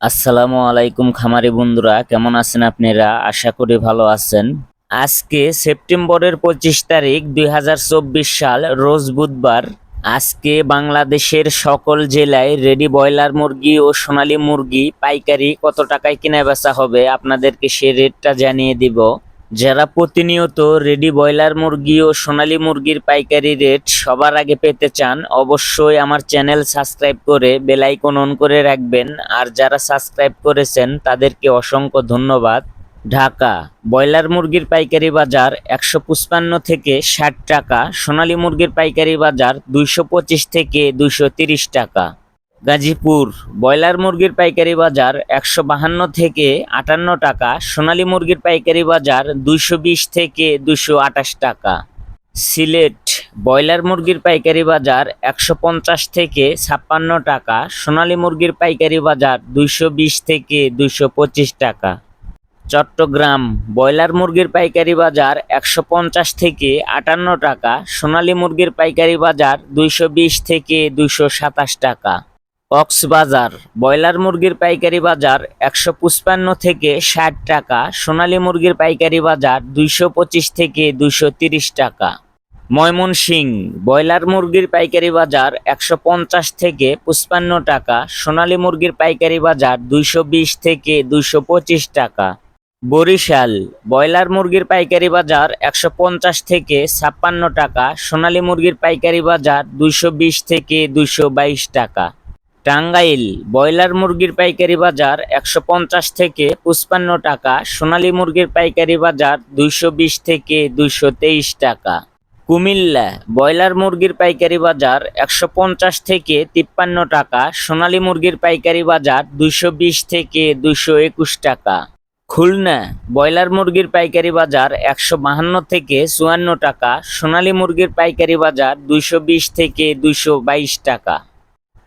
আসসালামু আলাইকুম খামারি বন্ধুরা, কেমন আছেন আপনারা? আশা করি ভালো আছেন। আজকে সেপ্টেম্বরের 25 তারিখ 2024 সাল, রোজ বুধবার। আজকে বাংলাদেশের সকল জেলায় রেডি ব্রয়লার মুরগি ও সোনালী মুরগি পাইকারি কত টাকায় কেনা বেচা হবে আপনাদেরকে সে রেটটা জানিয়ে দিব। যারা প্রতিনিয়ত রেডি ব্রয়লার মুরগি ও সোনালী মুরগির পাইকারি রেট সবার আগে পেতে চান, অবশ্যই আমার চ্যানেল সাবস্ক্রাইব করে বেল আইকন অন করে রাখবেন। আর যারা সাবস্ক্রাইব করেছেন তাদেরকে অসংখ্য ধন্যবাদ। ঢাকা ব্রয়লার মুরগির পাইকারি বাজার 155 থেকে 60 টাকা, সোনালী মুরগির পাইকারি বাজার 225 থেকে 230 টাকা। গাজীপুর ব্রয়লার মুরগির পাইকারি বাজার 152 থেকে 58 টাকা, সোনালী মুরগির পাইকারি বাজার 220 থেকে 228 টাকা। সিলেট ব্রয়লার মুরগির পাইকারি বাজার 150 থেকে 56 টাকা, সোনালী মুরগির পাইকারি বাজার 220 থেকে 225 টাকা। চট্টগ্রাম ব্রয়লার মুরগির পাইকারি বাজার 150 থেকে 58 টাকা, সোনালী মুরগির পাইকারি বাজার 220 থেকে 227 টাকা। কক্সবাজার ব্রয়লার মুরগির পাইকারি বাজার 155 থেকে 60 টাকা, সোনালী মুরগির পাইকারি বাজার 225 থেকে 230 টাকা। ময়মনসিংহ ব্রয়লার মুরগির পাইকারি বাজার 150 থেকে 55 টাকা, সোনালী মুরগির পাইকারি বাজার 220 থেকে 225 টাকা। বরিশাল ব্রয়লার মুরগির পাইকারি বাজার 150 থেকে 56 টাকা, সোনালী মুরগির পাইকারি বাজার 220 থেকে 222 টাকা। টাঙ্গাইল ব্রয়লার মুরগির পাইকারি বাজার 150 থেকে 55 টাকা, সোনালী মুরগির পাইকারি বাজার 220 থেকে 223 টাকা। কুমিল্লা ব্রয়লার মুরগির পাইকারি বাজার 150 থেকে 53 টাকা, সোনালী মুরগির পাইকারি বাজার 220 থেকে 221 টাকা। খুলনা ব্রয়লার মুরগির পাইকারি বাজার 152 থেকে 54 টাকা, সোনালী মুরগির পাইকারি বাজার 220 থেকে 222 টাকা।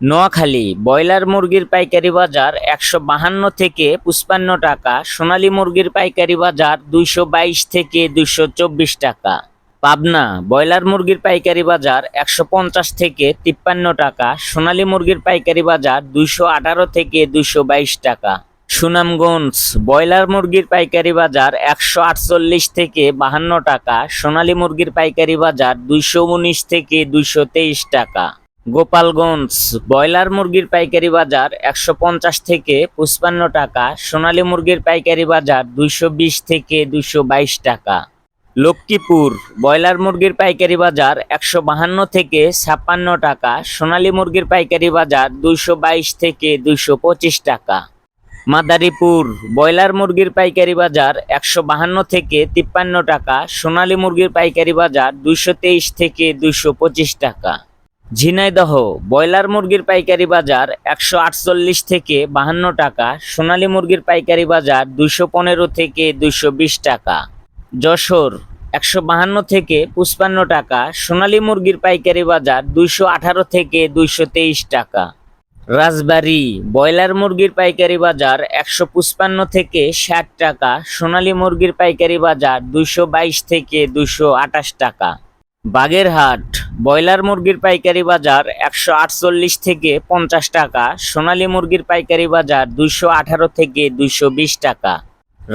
নোয়াখালী ব্রয়লার মুরগির পাইকারি বাজার 152 থেকে 55 টাকা, সোনালী মুরগির পাইকারি বাজার 222 থেকে 224 টাকা। পাবনা ব্রয়লার মুরগির পাইকারি বাজার 150 থেকে 53 টাকা, সোনালী মুরগির পাইকারি বাজার 218 থেকে 222 টাকা। সুনামগঞ্জ ব্রয়লার মুরগির পাইকারি বাজার 148 থেকে 52 টাকা, সোনালী মুরগির পাইকারি বাজার 219 থেকে 223 টাকা। গোপালগঞ্জ ব্রয়লার মুরগির পাইকারি বাজার 150 থেকে 55 টাকা, সোনালী মুরগির পাইকারি বাজার 220 থেকে 222 টাকা। লক্ষ্মীপুর ব্রয়লার মুরগির পাইকারি বাজার 152 থেকে 56 টাকা, সোনালী মুরগির পাইকারি বাজার 222 থেকে 225 টাকা। মাদারীপুর ব্রয়লার মুরগির পাইকারি বাজার 152 থেকে 53 টাকা, সোনালী মুরগির পাইকারি বাজার 223 থেকে 225 টাকা। ঝিনাইদহ ব্রয়লার মুরগির পাইকারি বাজার 148 থেকে 52 টাকা, সোনালী মুরগির পাইকারি বাজার 215 থেকে 220 টাকা। যশোর 152 থেকে 55 টাকা, সোনালী মুরগির পাইকারি বাজার 218 থেকে 223 টাকা। রাজবাড়ী ব্রয়লার মুরগির পাইকারি বাজার 155 থেকে 60 টাকা, সোনালী মুরগির পাইকারি বাজার 222 থেকে 228 টাকা। বাগেরহাট ব্রয়লার মুরগির পাইকারি বাজার 148 থেকে 50 টাকা, সোনালী মুরগির পাইকারি বাজার 218 থেকে 220 টাকা।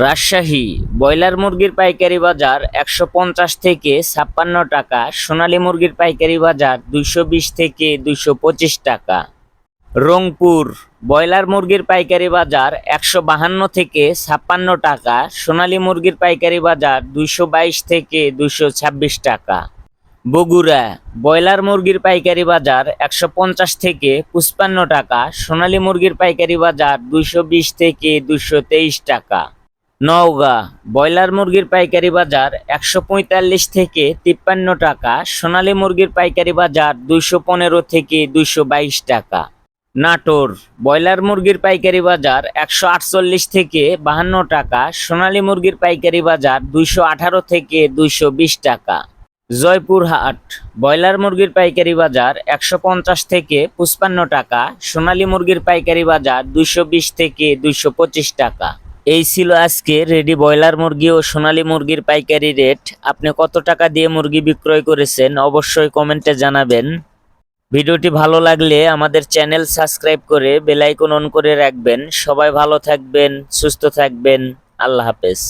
রাজশাহী ব্রয়লার মুরগির পাইকারি বাজার 150 থেকে 56 টাকা, সোনালী মুরগির পাইকারি বাজার 220 থেকে 225 টাকা। রংপুর ব্রয়লার মুরগির পাইকারি বাজার 152 থেকে 56 টাকা, সোনালী মুরগির পাইকারি বাজার 222 থেকে 226 টাকা। বগুড়া ব্রয়লার মুরগির পাইকারি বাজার 150 থেকে 55 টাকা, সোনালী মুরগির পাইকারি বাজার 220 থেকে 223 টাকা। নওগাঁ ব্রয়লার মুরগির পাইকারি বাজার 145 থেকে 53 টাকা, সোনালী মুরগির পাইকারি বাজার 215 থেকে 222 টাকা। নাটোর ব্রয়লার মুরগির পাইকারি বাজার 148 থেকে 52 টাকা, সোনালী মুরগির পাইকারি বাজার 218 থেকে 220 টাকা। জয়পুরহাট ব্রয়লার মুরগির পাইকারি বাজার 150 থেকে 55 টাকা, সোনালী মুরগির পাইকারি বাজার 220 থেকে 225 টাকা। এই ছিল আজকে রেডি ব্রয়লার মুরগি ও সোনালী মুরগির পাইকারি রেট। আপনি কত টাকা দিয়ে মুরগি বিক্রয় করেছেন অবশ্যই কমেন্টে জানাবেন। ভিডিওটি ভালো লাগলে আমাদের চ্যানেল সাবস্ক্রাইব করে বেল আইকন অন করে রাখবেন। সবাই ভালো থাকবেন, সুস্থ থাকবেন। আল্লাহ হাফেজ।